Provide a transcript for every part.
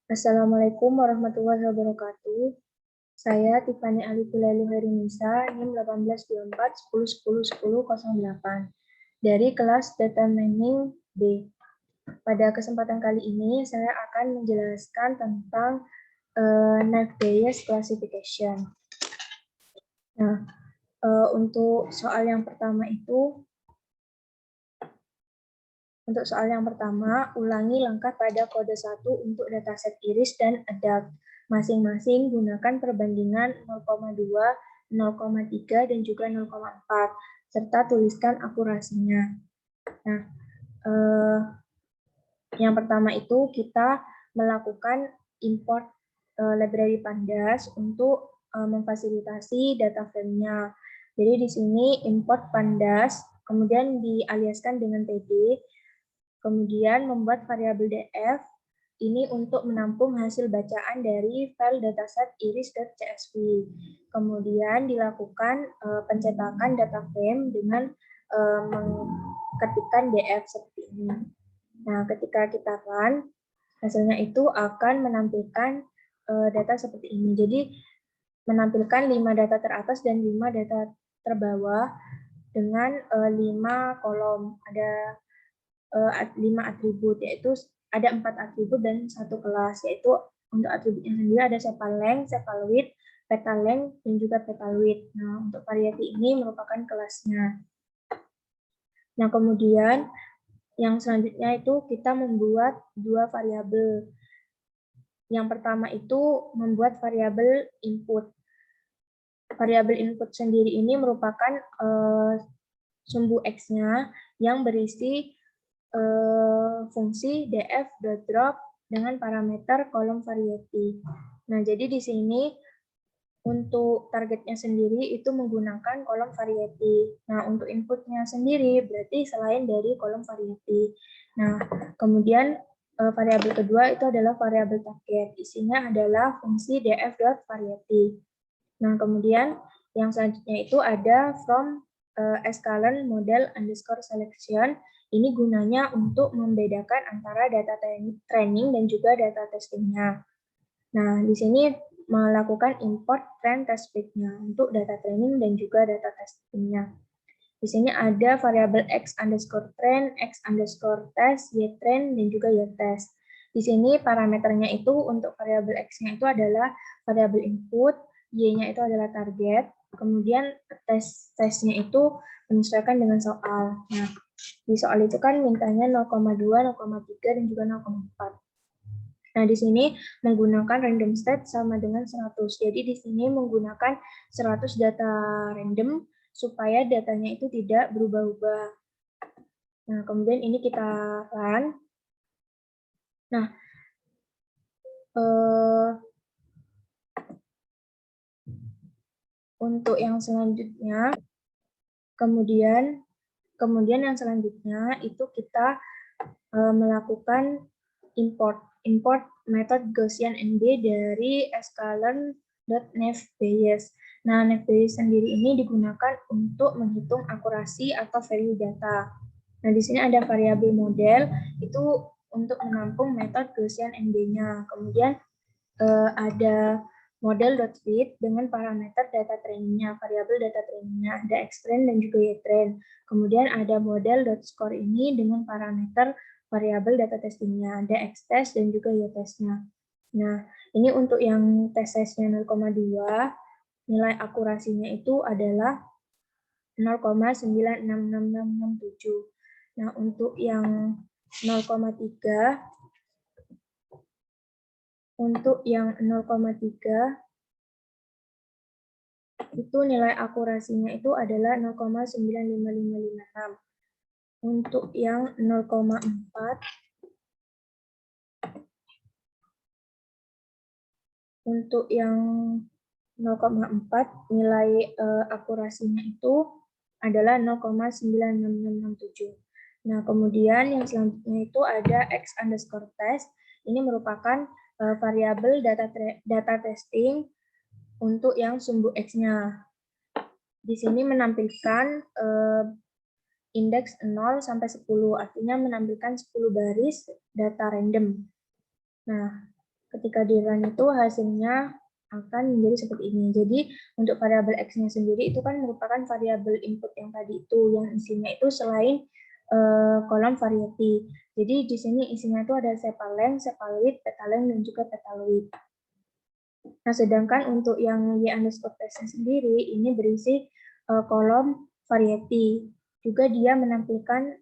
Assalamualaikum warahmatullahi wabarakatuh. Saya Tiffany Alifulaili Harinisa, NIM 1824 10 10 10 08 dari kelas Data Mining B. Pada kesempatan kali ini saya akan menjelaskan tentang Knife Bayes Classification. Nah, untuk soal yang pertama, ulangi langkah pada kode 1 untuk dataset iris dan adapt. Masing-masing gunakan perbandingan 0,2, 0,3, dan juga 0,4, serta tuliskan akurasinya. Nah, yang pertama itu kita melakukan import library Pandas untuk memfasilitasi data frame-nya. Jadi di sini import Pandas, kemudian dialiaskan dengan td, kemudian membuat variabel df, ini untuk menampung hasil bacaan dari file dataset iris.csv. Kemudian dilakukan pencetakan data frame dengan mengetikkan df seperti ini. Nah, ketika kita run, hasilnya itu akan menampilkan data seperti ini. Jadi, menampilkan 5 data teratas dan 5 data terbawah dengan 5 kolom. Ada 5 atribut, yaitu ada 4 atribut dan 1 kelas, yaitu untuk atributnya sendiri ada sepal length, sepal width, petal length, dan juga petal width. Nah, untuk variety ini merupakan kelasnya. Nah, kemudian yang selanjutnya itu kita membuat 2 variabel. Yang pertama itu membuat variabel input. Variabel input sendiri ini merupakan sumbu X-nya yang berisi fungsi df.drop dengan parameter kolom variety. Nah, jadi di sini untuk targetnya sendiri itu menggunakan kolom variety. Nah, untuk inputnya sendiri berarti selain dari kolom variety. Nah, kemudian variabel kedua itu adalah variabel target. Isinya adalah fungsi df.variety. Nah, kemudian yang selanjutnya itu ada from sklearn model underscore selection. Ini gunanya untuk membedakan antara data training dan juga data testingnya. Nah, di sini melakukan import train test bed-nya untuk data training dan juga data testingnya. Di sini ada variabel x underscore train, x underscore test, y train, dan juga y test. Di sini parameternya itu untuk variabel x-nya itu adalah variabel input, y-nya itu adalah target, kemudian tesnya itu menyesuaikan dengan soal. Nah, di soal itu kan mintanya 0,2, 0,3, dan juga 0,4. Nah, di sini menggunakan random state sama dengan 100. Jadi di sini menggunakan 100 data random supaya datanya itu tidak berubah-ubah. Nah, kemudian ini kita run. Nah, untuk yang selanjutnya, kemudian yang selanjutnya itu kita melakukan import method Gaussian NB dari sklearn.navbayes. Nah, navbayes sendiri ini digunakan untuk menghitung akurasi atau value data. Nah, di sini ada variabel model, itu untuk menampung metode Gaussian NB-nya. Kemudian ada model.fit dengan parameter data trainingnya, variabel data trainingnya, ada xtrain dan juga ytrain. Kemudian ada model.score ini dengan parameter variabel data testingnya, ada xtest dan juga ytestnya. Nah, ini untuk yang test size-nya 0,2, nilai akurasinya itu adalah 0,966667. Nah, untuk yang 0,3, itu nilai akurasinya itu adalah 0,95556. Untuk yang 0,4, nilai akurasinya itu adalah 0,96667. Nah, kemudian yang selanjutnya itu ada x underscore test. Ini merupakan variabel data testing untuk yang sumbu X-nya. Di sini menampilkan indeks 0 sampai 10, artinya menampilkan 10 baris data random. Nah, ketika di run itu hasilnya akan menjadi seperti ini. Jadi untuk variabel X-nya sendiri itu kan merupakan variabel input yang tadi itu, yang isinya itu selain kolom variety. Jadi di sini isinya itu ada sepalen, sepaloid, petalen, dan juga petaloid. Nah, sedangkan untuk yang y underscore test sendiri ini berisi kolom variety. Juga dia menampilkan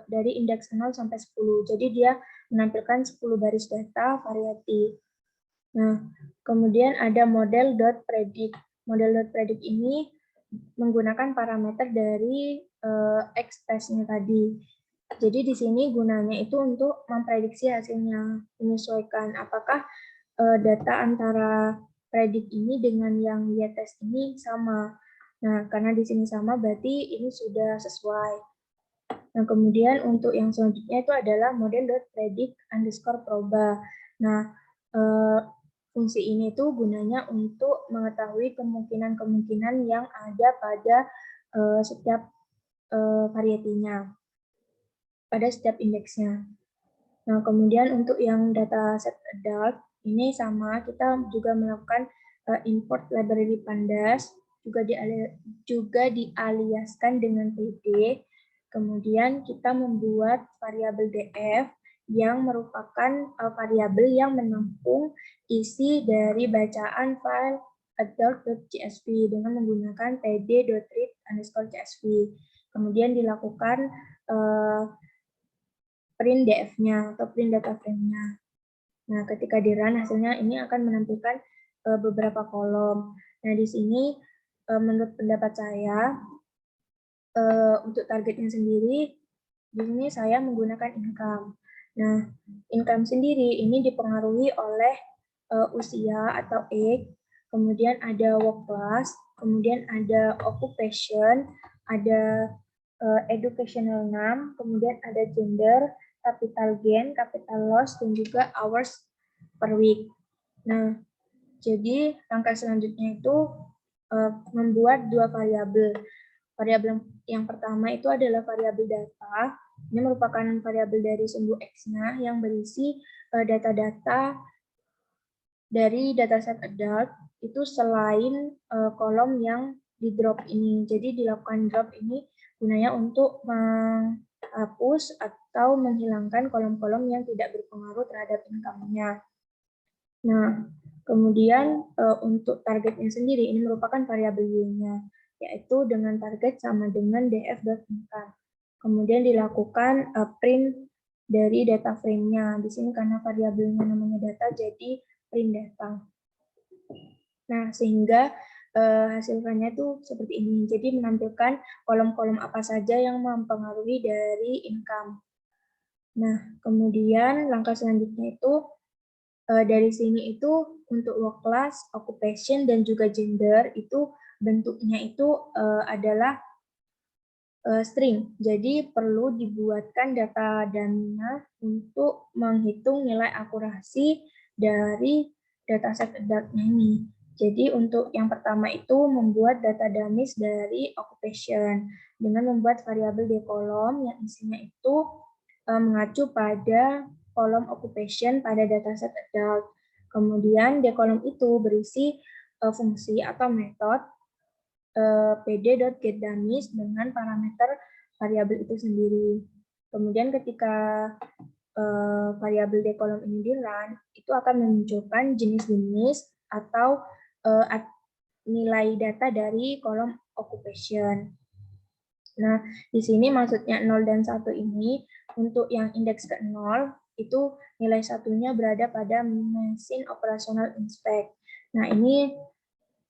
dari indeks 0 sampai 10. Jadi dia menampilkan 10 baris data variety. Nah, kemudian ada model.predict. Model.predict ini menggunakan parameter dari X test-nya tadi. Jadi di sini gunanya itu untuk memprediksi hasilnya, menyesuaikan apakah data antara predik ini dengan yang y-test ini sama. Nah, karena di sini sama berarti ini sudah sesuai. Nah, kemudian untuk yang selanjutnya itu adalah model.predict_proba. Nah, fungsi ini tuh gunanya untuk mengetahui kemungkinan-kemungkinan yang ada pada setiap varietinya, pada setiap indeksnya. Nah, kemudian untuk yang data set adult, ini sama, kita juga melakukan import library pandas, juga dialiaskan dengan PD. Kemudian kita membuat variabel df yang merupakan variabel yang menampung isi dari bacaan file adult.csv dengan menggunakan pd.read_csv. Kemudian dilakukan print df-nya atau print data frame-nya. Nah, ketika di run hasilnya ini akan menampilkan beberapa kolom. Nah, di sini menurut pendapat saya untuk targetnya sendiri di sini saya menggunakan income. Nah, income sendiri ini dipengaruhi oleh usia atau age, kemudian ada work class, kemudian ada occupation, ada educational name, kemudian ada gender, capital gain, capital loss, dan juga hours per week. Nah, jadi langkah selanjutnya itu membuat dua variabel. Variabel yang pertama itu adalah variabel data. Ini merupakan variabel dari sumbu X-nya yang berisi data-data dari dataset adult itu selain kolom yang di drop ini. Jadi dilakukan drop ini gunanya untuk menghapus atau menghilangkan kolom-kolom yang tidak berpengaruh terhadap income-nya. Nah, kemudian untuk targetnya sendiri ini merupakan variabel y-nya, yaitu dengan target sama dengan df.income. Kemudian dilakukan print dari data frame-nya. Di sini karena variabelnya namanya data, jadi print data. Nah, sehingga hasilnya itu seperti ini. Jadi menampilkan kolom-kolom apa saja yang mempengaruhi dari income. Nah, kemudian langkah selanjutnya itu dari sini itu untuk work class, occupation, dan juga gender itu bentuknya itu adalah string. Jadi perlu dibuatkan data dummy-nya untuk menghitung nilai akurasi dari dataset adult-nya ini. Jadi untuk yang pertama itu membuat data dummies dari occupation dengan membuat variabel di kolom yang isinya itu mengacu pada kolom occupation pada dataset adult. Kemudian di kolom itu berisi fungsi atau metode pd.getDummies dengan parameter variabel itu sendiri. Kemudian ketika variabel di kolom ini di run, itu akan memunculkan jenis-jenis atau nilai data dari kolom occupation. Nah, di sini maksudnya 0 dan 1 ini untuk yang indeks ke 0 itu nilai satunya berada pada mesin operasional inspect. Nah, ini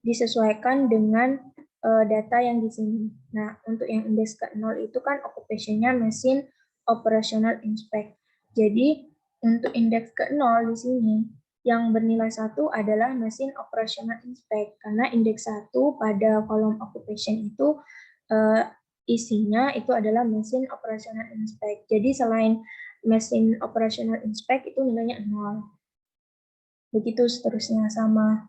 disesuaikan dengan data yang di sini. Nah, untuk yang indeks ke 0 itu kan occupation-nya mesin operasional inspect. Jadi, untuk indeks ke 0 di sini yang bernilai 1 adalah mesin operasional inspect karena indeks 1 pada kolom occupation itu isinya itu adalah mesin operasional inspect. Jadi selain mesin operasional inspect itu nilainya 0. Begitu seterusnya sama.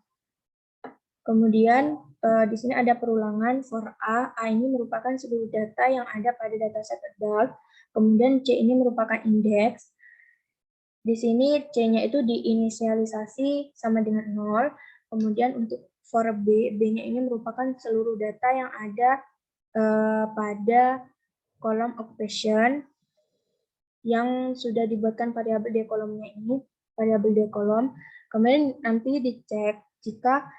Kemudian di sini ada perulangan for A. A ini merupakan seluruh data yang ada pada dataset adult. Kemudian C ini merupakan indeks. Di sini C-nya itu diinisialisasi sama dengan 0. Kemudian untuk for B, B-nya ini merupakan seluruh data yang ada pada kolom occupation yang sudah dibuatkan variabel D kolomnya ini, variabel D kolom. Kemudian nanti dicek jika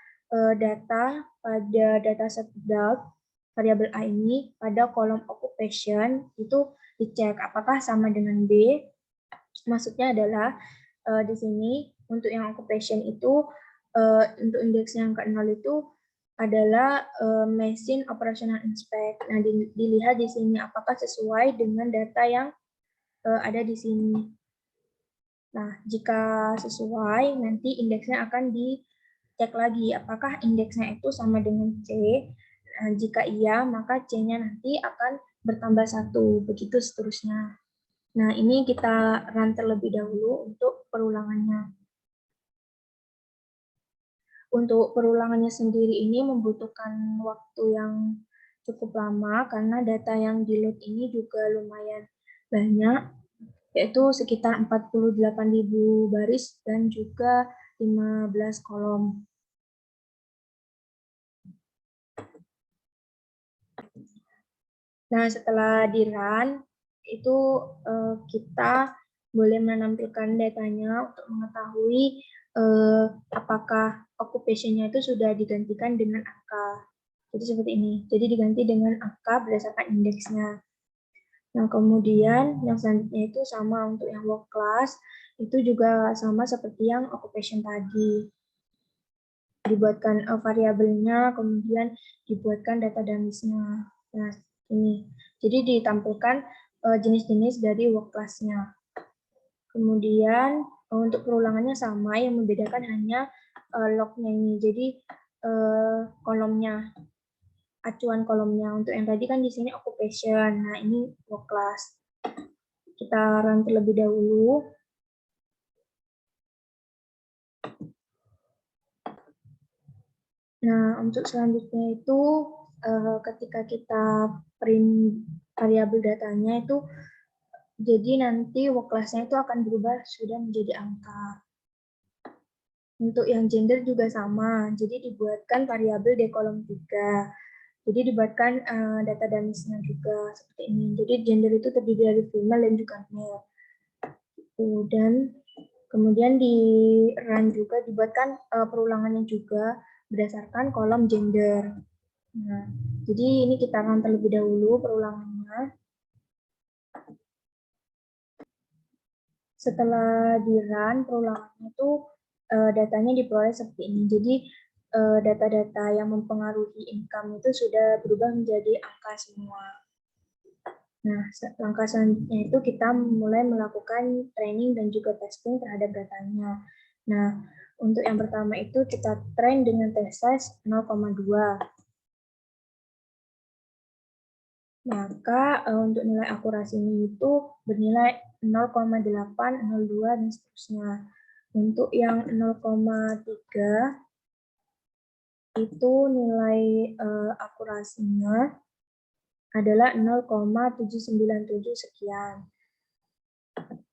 data pada dataset result variabel A ini pada kolom occupation itu dicek apakah sama dengan B. Maksudnya adalah di sini untuk yang occupation itu untuk indeks yang ke-0 itu adalah machine operational inspect. Nah, dilihat di sini apakah sesuai dengan data yang ada di sini. Nah, jika sesuai, nanti indeksnya akan dicek lagi apakah indeksnya itu sama dengan C. Nah, jika iya, maka C-nya nanti akan bertambah 1, begitu seterusnya. Nah, ini kita run terlebih dahulu untuk perulangannya. Untuk perulangannya sendiri ini membutuhkan waktu yang cukup lama karena data yang di-load ini juga lumayan banyak, yaitu sekitar 48.000 baris dan juga 15 kolom. Nah, setelah di-run, itu kita boleh menampilkan datanya untuk mengetahui apakah occupation-nya itu sudah digantikan dengan angka. Jadi seperti ini. Jadi diganti dengan angka berdasarkan indeksnya. Nah, kemudian yang selanjutnya itu sama untuk yang work class, itu juga sama seperti yang occupation tadi. Dibuatkan variabelnya, kemudian dibuatkan data dummies-nya. Nah, ini. Jadi ditampilkan jenis-jenis dari work class-nya. Kemudian untuk perulangannya sama, yang membedakan hanya log-nya ini. Jadi kolomnya, acuan kolomnya. Untuk yang tadi kan di sini occupation. Nah, ini work class. Kita run terlebih dahulu. Nah, untuk selanjutnya itu ketika kita print variabel datanya itu, jadi nanti work class-nya itu akan berubah sudah menjadi angka. Untuk yang gender juga sama, jadi dibuatkan variabel di kolom 3. Jadi dibuatkan data dummies-nya juga seperti ini. Jadi gender itu terdiri dari female dan juga male. Dan kemudian di run juga dibuatkan perulangannya juga berdasarkan kolom gender. Nah, jadi ini kita run terlebih dahulu perulangannya. Setelah di run perulangannya itu datanya diperoleh seperti ini. Jadi data-data yang mempengaruhi income itu sudah berubah menjadi angka semua. Nah, langkah selanjutnya itu kita mulai melakukan training dan juga testing terhadap datanya. Nah, untuk yang pertama itu kita train dengan test size 0,2. Maka untuk nilai akurasinya itu bernilai 0,8, 0,2, dan seterusnya. Untuk yang 0,3 itu nilai akurasinya adalah 0,797 sekian.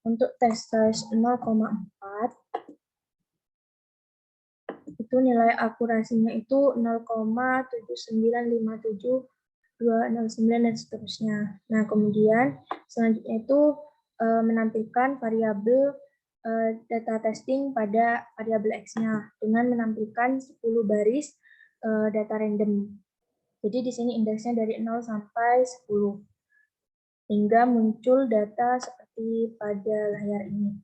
Untuk test size 0,4 itu nilai akurasinya itu 0,7957 209 dan seterusnya. Nah, kemudian selanjutnya itu menampilkan variabel data testing pada variabel X-nya dengan menampilkan 10 baris data random. Jadi di sini indeksnya dari 0 sampai 10 hingga muncul data seperti pada layar ini.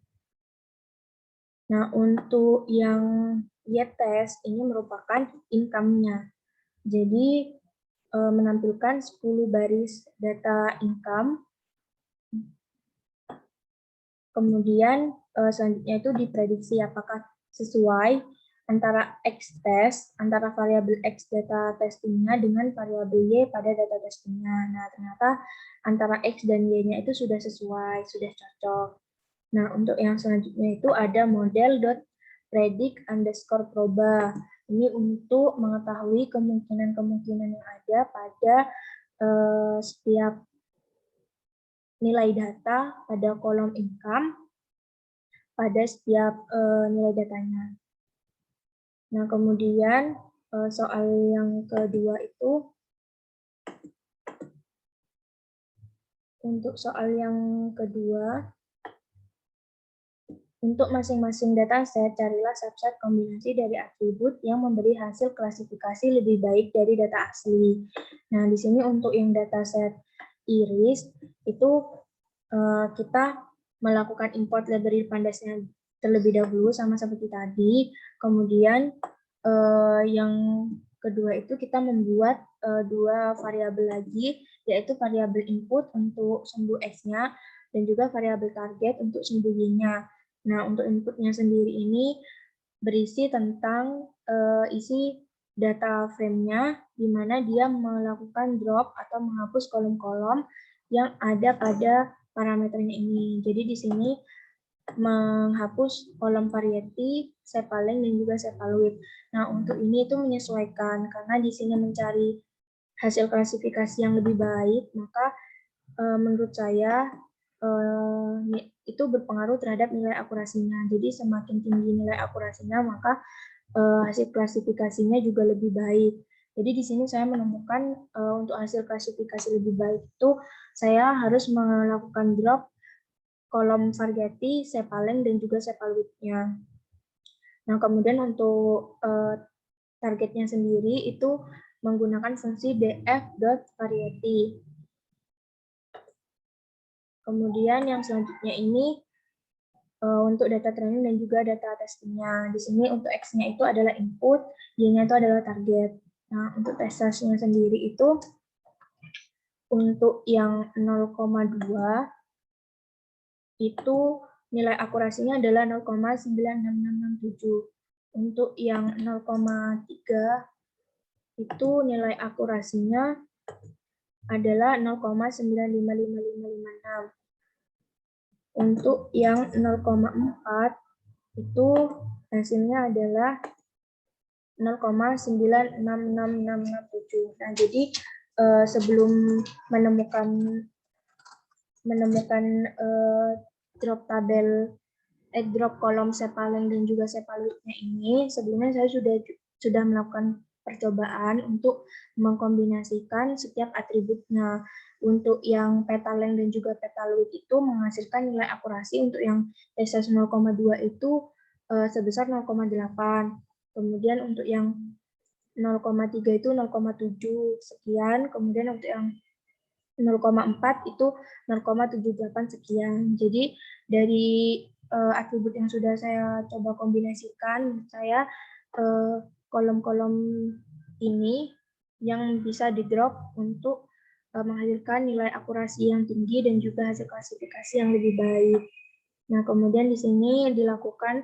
Nah, untuk yang Y-test ini merupakan income-nya. Jadi menampilkan 10 baris data income. Kemudian selanjutnya itu diprediksi apakah sesuai antara X test, antara variabel X data testingnya dengan variabel Y pada data testingnya. Nah, ternyata antara X dan Y-nya itu sudah sesuai, sudah cocok. Nah, untuk yang selanjutnya itu ada model.predict_proba. Ini untuk mengetahui kemungkinan-kemungkinan yang ada pada setiap nilai data pada kolom income pada setiap nilai datanya. Nah, kemudian soal yang kedua itu, untuk soal yang kedua, untuk masing-masing dataset, carilah subset kombinasi dari atribut yang memberi hasil klasifikasi lebih baik dari data asli. Nah, di sini untuk yang dataset iris, itu kita melakukan import library pandasnya terlebih dahulu, sama seperti tadi. Kemudian yang kedua itu kita membuat dua variabel lagi, yaitu variabel input untuk sumbu X-nya, dan juga variabel target untuk sumbu Y-nya. Nah, untuk inputnya sendiri ini berisi tentang isi data frame-nya, di mana dia melakukan drop atau menghapus kolom-kolom yang ada pada parameternya ini. Jadi di sini menghapus kolom variety, sepaleng, dan juga sepaloid. Nah, untuk ini itu menyesuaikan, karena di sini mencari hasil klasifikasi yang lebih baik, maka menurut saya itu berpengaruh terhadap nilai akurasinya. Jadi semakin tinggi nilai akurasinya, maka hasil klasifikasinya juga lebih baik. Jadi di sini saya menemukan untuk hasil klasifikasi lebih baik itu saya harus melakukan drop kolom variety, sepaleng, dan juga sepaloidnya. Nah, kemudian untuk targetnya sendiri itu menggunakan fungsi df.variety. Kemudian yang selanjutnya ini untuk data training dan juga data testingnya. Di sini untuk X-nya itu adalah input, Y-nya itu adalah target. Nah, untuk testnya sendiri itu untuk yang 0,2 itu nilai akurasinya adalah 0,96667. Untuk yang 0,3 itu nilai akurasinya adalah 0,955556. Untuk yang 0,4 itu hasilnya adalah 0,966667. Nah, jadi sebelum menemukan drop kolom sepaleng dan juga sepaloidnya ini, sebelumnya saya sudah melakukan percobaan untuk mengkombinasikan setiap atributnya. Untuk yang petaleng dan juga petaloid itu menghasilkan nilai akurasi untuk yang SS 0,2 itu sebesar 0,8. Kemudian untuk yang 0,3 itu 0,7 sekian. Kemudian untuk yang 0,4 itu 0,78 sekian. Jadi dari atribut yang sudah saya coba kombinasikan, saya kolom-kolom ini yang bisa di drop untuk menghasilkan nilai akurasi yang tinggi dan juga hasil klasifikasi yang lebih baik. Nah, kemudian di sini dilakukan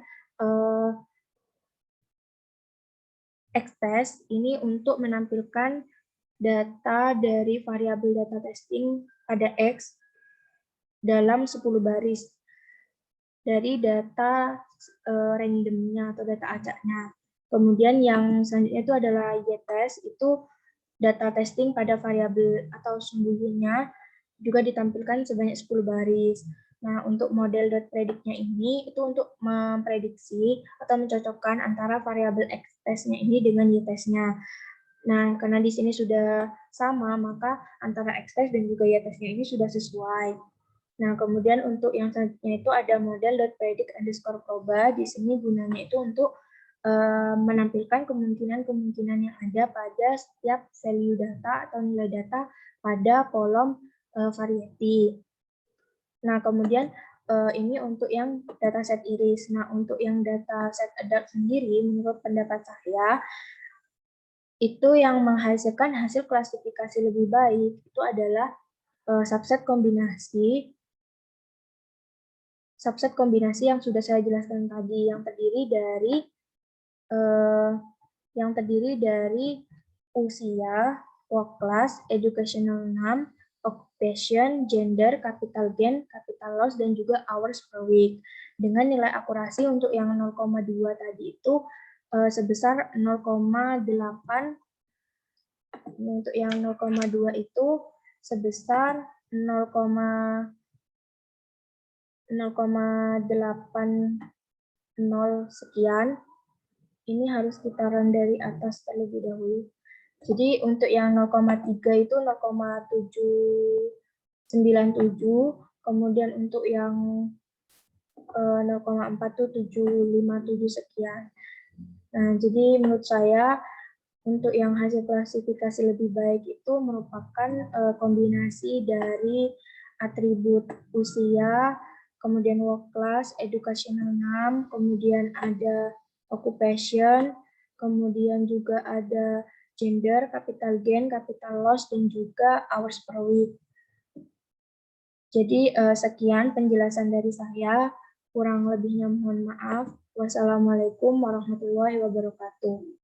X-test ini untuk menampilkan data dari variabel data testing pada X dalam 10 baris dari data randomnya atau data acaknya. Kemudian yang selanjutnya itu adalah Y-test, itu data testing pada variabel atau sumbunya juga ditampilkan sebanyak 10 baris. Nah, untuk model .predictnya ini itu untuk memprediksi atau mencocokkan antara variabel X-testnya ini dengan Y-testnya. Nah, karena di sini sudah sama, maka antara X-test dan juga Y-testnya ini sudah sesuai. Nah, kemudian untuk yang selanjutnya itu ada model .predict_proba. Di sini gunanya itu untuk menampilkan kemungkinan-kemungkinan yang ada pada setiap value data atau nilai data pada kolom variety. Nah, kemudian ini untuk yang dataset iris. Nah, untuk yang dataset adapt sendiri, menurut pendapat saya, itu yang menghasilkan hasil klasifikasi lebih baik itu adalah subset kombinasi yang sudah saya jelaskan tadi, yang terdiri dari usia, work class, educational name, occupation, gender, capital gain, capital loss, dan juga hours per week. Dengan nilai akurasi untuk yang 0,2 tadi itu sebesar 0,8. Untuk yang 0,2 itu sebesar 0,8 0,80 sekian, ini harus kita run dari atas terlebih dahulu. Jadi untuk yang 0,3 itu 0,797, kemudian untuk yang 0,4 itu 757 sekian. Nah, jadi menurut saya untuk yang hasil klasifikasi lebih baik itu merupakan kombinasi dari atribut usia, kemudian work class, educational name, kemudian ada occupation, kemudian juga ada gender, capital gain, capital loss, dan juga hours per week. Jadi sekian penjelasan dari saya, kurang lebihnya mohon maaf. Wassalamualaikum warahmatullahi wabarakatuh.